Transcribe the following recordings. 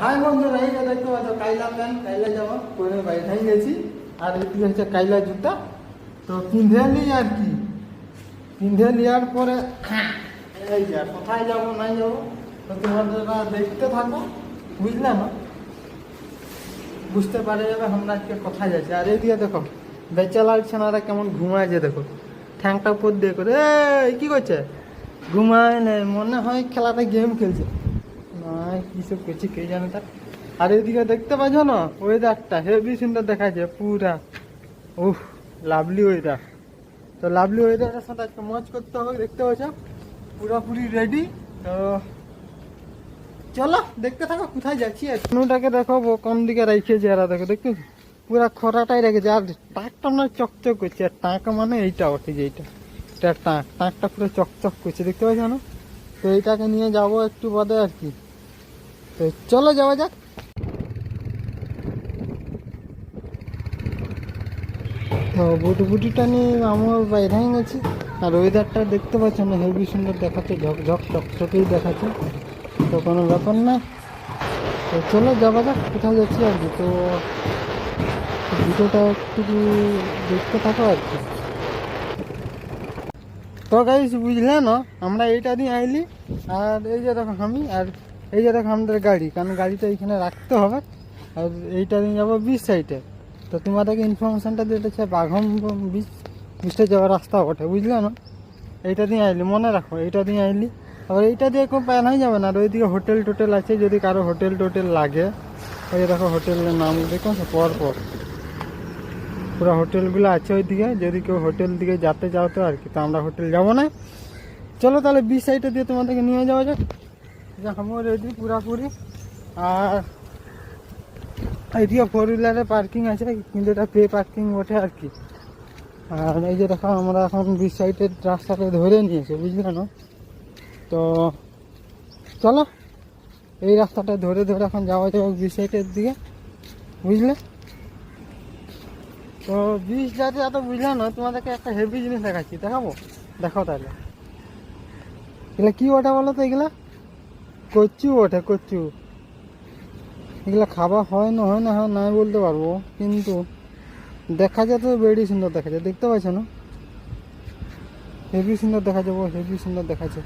High বন্ধুরা, এই যে দেখতে পাচ্ছ কাইলা প্যান্ট, কাইলা জামা পরে বাইরে গেছি। আর এটি হচ্ছে কাইলা জুতা। তো পিঁধে নিই আর কি, পিঁধে নেওয়ার পরে এই যে কোথায় যাবো নাই যাবো তো তোমাদেররা দেখতে থাকো, বুঝলে না? বুঝতে পারে যাবে আমরা আজকে কোথায় যাচ্ছি। আর এই দিকে দেখো বেচালাল ছেনারা কেমন ঘুমায়, দেখো ঠ্যাংটা উপর দিয়ে করে এই কী করছে, ঘুমায় নেই, মনে হয় খেলাটা গেম খেলছে না, কিসব করছে কে জানে তার। আর এদিকে দেখতে পাচ্ছ না ওয়েদারটা হেভি সুন্দর দেখাচ্ছে পুরা, উফ লাভলি ওয়েদার। তো লাভলি ওয়েদারের সাথে আজকে মজ করতে হবে, দেখতে পাচ্ছ পুরোপুরি রেডি। তো চলো দেখতে থাকো কোথায় যাচ্ছি। কোনোটাকে দেখো কোন দিকে রেখেছে এরা, দেখো দেখতে পুরা খরাটাই রেখেছে। আর টাকটা আমরা চকচক করছে, আর টাকা মানে এইটা ওঠে যে এইটা, এটা টাক, টাকটা পুরো চকচক করছে, দেখতে পাচ্ছ না? তো এইটাকে নিয়ে যাবো একটু বাদে আর কি। তো চলো যাওয়া যাক। তো বুটিটা নিয়ে আমার বাইরে গেছি। আর ওয়েদারটা দেখতে পাচ্ছ না হেভি সুন্দর দেখাচ্ছে, ঝকঝক চকচকেই দেখাচ্ছে, তো কোনো ব্যাপার না। তো চলো যাওয়া যাক কোথায় যাচ্ছি আর কি। তো ভিডিওটা একটু দেখতে থাকো আর কি। তো গাইস বুঝলে না, আমরা এইটা দিয়ে আইলি। আর এই যে দেখো আমি, আর এই যে দেখো আমাদের গাড়ি, কারণ গাড়িটা এইখানে রাখতে হবে। আর এইটা দিয়ে যাবো বিচ সাইডে। তো তোমাদেরকে ইনফরমেশানটা দিতে বাঘম বিচটা যাওয়ার রাস্তা ওঠে, বুঝলে না? এইটা দিয়ে আইলি, মনে রাখো এইটা দিয়ে আইলি। আবার এইটা দিয়ে কোনো প্যান হয়ে যাবে না। আর ওইদিকে হোটেল টোটেল আছে, যদি কারো হোটেল টোটেল লাগে, ওই দেখো হোটেলের নাম দেখো পর পর পুরো হোটেলগুলো আছে ওইদিকে। যদি কেউ হোটেল দিকে যেতে চাও তো আর কি, তো আমরা হোটেল যাবো না। চলো তাহলে বিচ সাইডে দিয়ে তোমাদেরকে নিয়ে যাওয়া যাক। আমার রেডি পুরাপুরি। আর এইদিকে 4 হুইলারের পার্কিং আছে, কিন্তু এটা পে পার্কিং ওঠে আর কি। আর এই যে দেখো আমরা এখন বিচ সাইডের রাস্তাটা ধরে নিয়েছি, বুঝলে না? তো চলো এই রাস্তাটা ধরে ধরে এখন যাওয়া যাবে বিচ সাইডের দিকে, বুঝলে? তো বিচ যাতে এত বুঝলে না, তোমাদেরকে একটা হেভি জিনিস দেখাচ্ছি, দেখাবো? দেখো তাহলে এগুলা কি ওঠে বলো তো? এগুলা কচু ওঠে, কচু। এগুলা খাওয়া হয় না হয় না হয় নাই বলতে পারবো, কিন্তু দেখা যায় তো বেড়ি সুন্দর দেখা যায়, দেখতে পাচ্ছ না? হেভি সুন্দর দেখা যাবো, হেভি সুন্দর দেখাচ্ছে।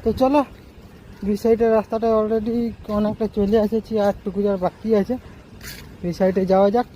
তো চলো বিচ সাইডের রাস্তাটা অলরেডি অনেকটা চলে এসেছি, আর টুকু যার বাকি আছে। বিচ সাইডে যাওয়া যাক।